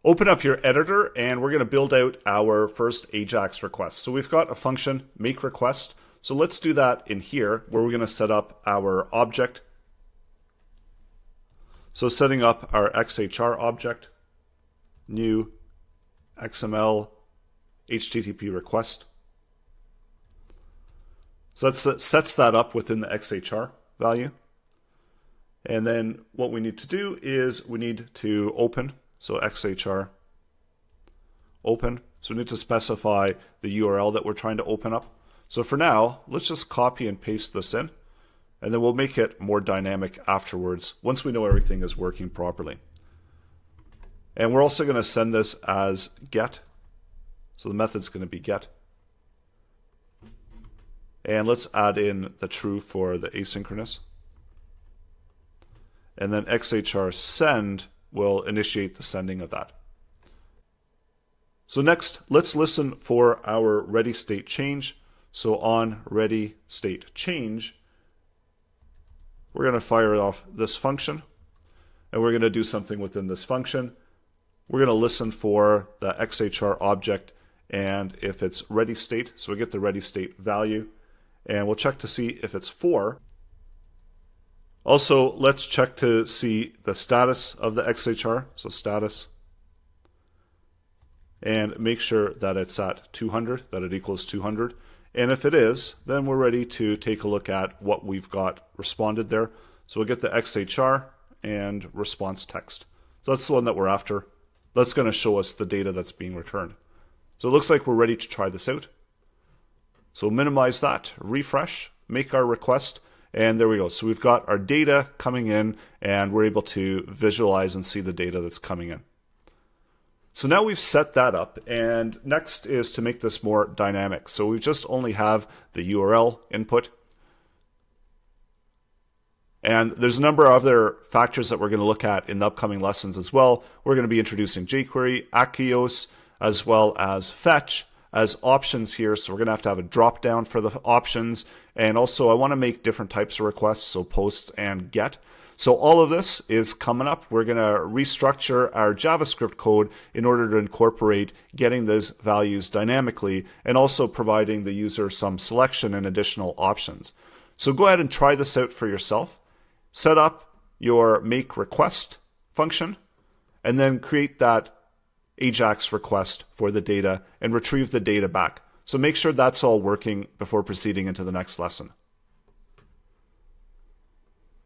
Open up your editor and we're going to build out our first AJAX request. So we've got a function make request. So let's do that in here where we're going to set up our object. So setting up our XHR object, new XML HTTP request. So that sets that up within the XHR value. And then what we need to do is we need to open. So XHR open. So we need to specify the URL that we're trying to open up. So for now, let's just copy and paste this in, and then we'll make it more dynamic afterwards once we know everything is working properly. And we're also going to send this as get. So the method's going to be get. And let's add in the true for the asynchronous. And then XHR send will initiate the sending of that. So next, let's listen for our ready state change. So on ready state change, we're going to fire off this function, and we're going to do something within this function. We're going to listen for the XHR object, and if it's ready state, so we get the ready state value, and we'll check to see if it's 4. Also, let's check to see the status of the XHR, so status, and make sure that it's at 200, that it equals 200. And if it is, then we're ready to take a look at what we've got responded there. So we'll get the XHR and response text. So that's the one that we're after. That's going to show us the data that's being returned. So it looks like we're ready to try this out. So minimize that, refresh, make our request, and there we go. So we've got our data coming in, and we're able to visualize and see the data that's coming in. So now we've set that up, and next is to make this more dynamic. So we just only have the URL input. And there's a number of other factors that we're going to look at in the upcoming lessons as well. We're going to be introducing jQuery, Axios, as well as fetch as options here. So we're going to have a drop down for the options. And also I want to make different types of requests, so posts and get. So all of this is coming up. We're going to restructure our JavaScript code in order to incorporate getting those values dynamically and also providing the user some selection and additional options. So go ahead and try this out for yourself. Set up your make request function and then create that AJAX request for the data and retrieve the data back. So make sure that's all working before proceeding into the next lesson.